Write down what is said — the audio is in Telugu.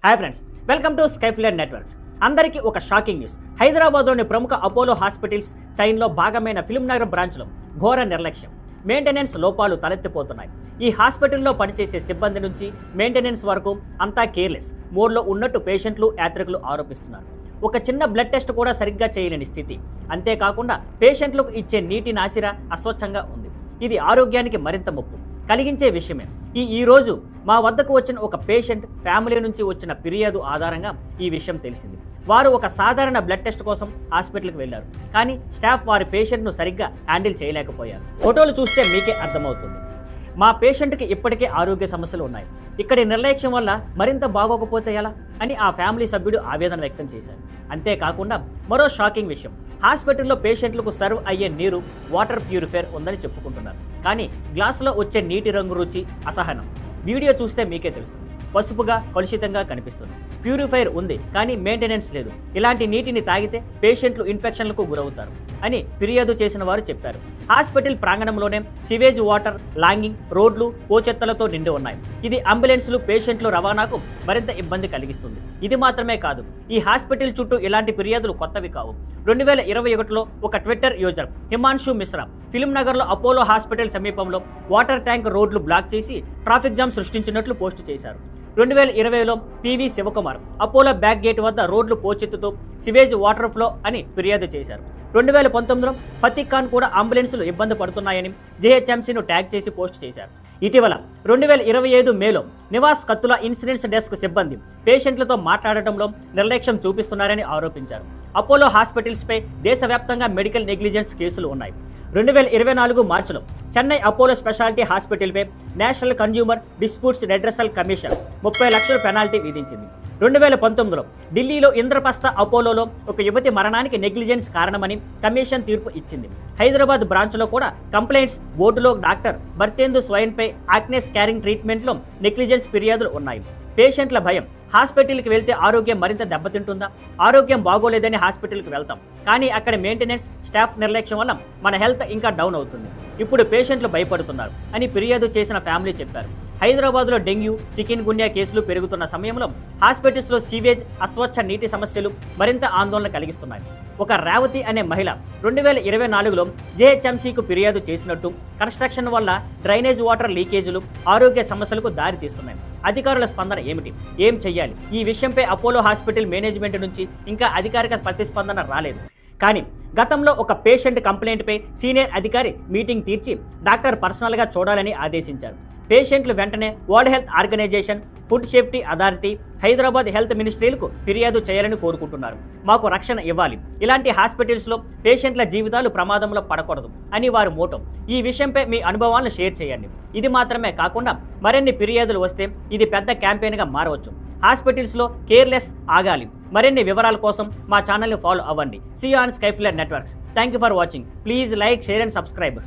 Hi friends, welcome to Skyflare Networks. అందరికీ ఒక షాకింగ్ న్యూస్. హైదరాబాద్లోని ప్రముఖ అపోలో హాస్పిటల్స్ చైన్లో భాగమైన ఫిల్మ్నగర్ బ్రాంచ్లో ఘోర నిర్లక్ష్యం, మెయింటెనెన్స్ లోపాలు తలెత్తిపోతున్నాయి. ఈ హాస్పిటల్లో పనిచేసే సిబ్బంది నుంచి మెయింటెనెన్స్ వరకు అంతా కేర్లెస్ మోడ్లో ఉన్నట్టు పేషెంట్లు, యాత్రికులు ఆరోపిస్తున్నారు. ఒక చిన్న బ్లడ్ టెస్ట్ కూడా సరిగ్గా చేయలేని స్థితి. అంతేకాకుండా పేషెంట్లకు ఇచ్చే నీటి నాసిర అస్వచ్ఛంగా ఉంది. ఇది ఆరోగ్యానికి మరింత ముప్పు కలిగించే విషయమే. ఈ రోజు మా వద్దకు వచ్చిన ఒక పేషెంట్ ఫ్యామిలీ నుంచి వచ్చిన ఫిర్యాదు ఆధారంగా ఈ విషయం తెలిసింది. వారు ఒక సాధారణ బ్లడ్ టెస్ట్ కోసం హాస్పిటల్కి వెళ్లారు, కానీ స్టాఫ్ వారి పేషెంట్ను సరిగ్గా హ్యాండిల్ చేయలేకపోయారు. ఫోటోలు చూస్తే మీకే అర్థమవుతుంది. మా పేషెంట్కి ఇప్పటికే ఆరోగ్య సమస్యలు ఉన్నాయి. ఇక్కడి నిర్లక్ష్యం వల్ల మరింత బాగోకపోతే ఎలా అని ఆ ఫ్యామిలీ సభ్యుడు ఆవేదన వ్యక్తం చేశారు. అంతేకాకుండా మరో షాకింగ్ విషయం, హాస్పిటల్లో పేషెంట్లకు సర్వ్ అయ్యే నీరు వాటర్ ప్యూరిఫైయర్ ఉందని చెప్పుకుంటున్నారు, కానీ గ్లాసులో వచ్చే నీటి రంగు రుచి అసహనం. వీడియో చూస్తే మీకే తెలుస్తుంది. పసుపుగా, కలుషితంగా కనిపిస్తుంది. ప్యూరిఫైయర్ ఉంది, కానీ మెయింటెనెన్స్ లేదు. ఇలాంటి నీటిని తాగితే పేషెంట్లు ఇన్ఫెక్షన్లకు గురవుతారు అని ఫిర్యాదు చేసిన వారు చెప్పారు. హాస్పిటల్ ప్రాంగణంలోనే సివేజ్ వాటర్, లాంగింగ్, రోడ్లు పోచెత్తలతో నిండి ఉన్నాయి. ఇది అంబులెన్స్లు, పేషెంట్లు రవాణాకు మరింత ఇబ్బంది కలిగిస్తుంది. ఇది మాత్రమే కాదు, ఈ హాస్పిటల్ చుట్టూ ఇలాంటి ఫిర్యాదులు కొత్తవి కావు. 2021లో ఒక ట్విట్టర్ యూజర్ హిమాన్షు మిశ్రా ఫిల్మ్నగర్లో అపోలో హాస్పిటల్ సమీపంలో వాటర్ ట్యాంక్ రోడ్లు బ్లాక్ చేసి ట్రాఫిక్ జామ్ సృష్టించినట్లు పోస్టు చేశారు. 2020లో PV Sivakumar Apollo back gate వద్ద రోడ్లు పోచెత్తుతూ సివేజ్ వాటర్ ఫ్లో అని ఫిర్యాదు చేశారు. 2019లో ఫతీక్ ఖాన్ కూడా అంబులెన్సులు ఇబ్బంది పడుతున్నాయని జీహెచ్ఎంసీను ట్యాగ్ చేసి పోస్ట్ చేశారు. ఇటీవల 2025 మేలో నివాస్ కత్తుల ఇన్సిడెంట్స్ డెస్క్ సిబ్బంది పేషెంట్లతో మాట్లాడటంలో నిర్లక్ష్యం చూపిస్తున్నారని ఆరోపించారు. అపోలో హాస్పిటల్స్పై దేశవ్యాప్తంగా మెడికల్ నెగ్లిజెన్స్ కేసులు ఉన్నాయి. 2024 మార్చిలో చెన్నై అపోలో స్పెషాలిటీ హాస్పిటల్పై national consumer disputes redressal commission 30 లక్షల పెనాల్టీ విధించింది. 2019లో ఢిల్లీలో ఇంద్రప్రస్థ అపోలోలో ఒక యువతి మరణానికి నెగ్లిజెన్స్ కారణమని కమిషన్ తీర్పు ఇచ్చింది. హైదరాబాద్ బ్రాంచ్లో కూడా కంప్లైంట్స్ బోర్డులో డాక్టర్ భర్తేందు స్వయన్పై ఆక్నెస్ క్యారింగ్ ట్రీట్మెంట్లో నెగ్లిజెన్స్ ఫిర్యాదులు ఉన్నాయి. పేషెంట్ల భయం, హాస్పిటల్కి వెళ్తే ఆరోగ్యం మరింత దెబ్బతింటుందా? ఆరోగ్యం బాగోలేదని హాస్పిటల్కి వెళ్తాం, కానీ అక్కడ మెయింటెనెన్స్, స్టాఫ్ నిర్లక్ష్యం వల్ల మన హెల్త్ ఇంకా డౌన్ అవుతుంది. ఇప్పుడు పేషెంట్లు భయపడుతున్నారు అని ఫిర్యాదు చేసిన ఫ్యామిలీ చెప్పారు. హైదరాబాద్లో డెంగ్యూ, చికెన్ గున్యా కేసులు పెరుగుతున్న సమయంలో హాస్పిటల్స్లో సీవేజ్, అస్వచ్ఛ నీటి సమస్యలు మరింత ఆందోళన కలిగిస్తున్నాయి. ఒక రేవతి అనే మహిళ 2024లో జీహెచ్ఎంసీకు ఫిర్యాదు చేసినట్టు కన్స్ట్రక్షన్ వల్ల డ్రైనేజ్ వాటర్ లీకేజీలు ఆరోగ్య సమస్యలకు దారితీస్తున్నాయి. అధికారుల స్పందన ఏమిటి? ఏం చెయ్యాలి? ఈ విషయంపై అపోలో హాస్పిటల్ మేనేజ్మెంట్ నుంచి ఇంకా అధికారిక ప్రతిస్పందన రాలేదు. కానీ గతంలో ఒక పేషెంట్ కంప్లైంట్పై సీనియర్ అధికారి మీటింగ్ తీర్చి డాక్టర్ పర్సనల్గా చూడాలని ఆదేశించారు. పేషెంట్లు వెంటనే world health organisation, food safety authority, Hyderabad health మినిస్ట్రీలకు ఫిర్యాదు చేయాలని కోరుకుంటున్నారు. మాకు రక్షణ ఇవ్వాలి. ఇలాంటి హాస్పిటల్స్లో పేషెంట్ల జీవితాలు ప్రమాదంలో పడకూడదు అని వారి మోటో. ఈ విషయంపై మీ అనుభవాలను షేర్ చేయండి. ఇది మాత్రమే కాకుండా మరిన్ని ఫిర్యాదులు వస్తే ఇది పెద్ద క్యాంపెయిన్గా మారవచ్చు. హాస్పిటల్స్లో కేర్లెస్ ఆగాలి. మరిన్ని వివరాల కోసం మా ఛానల్ని ఫాలో అవ్వండి. See you on Skyflare Networks. Thank you for watching. Please like, share and subscribe.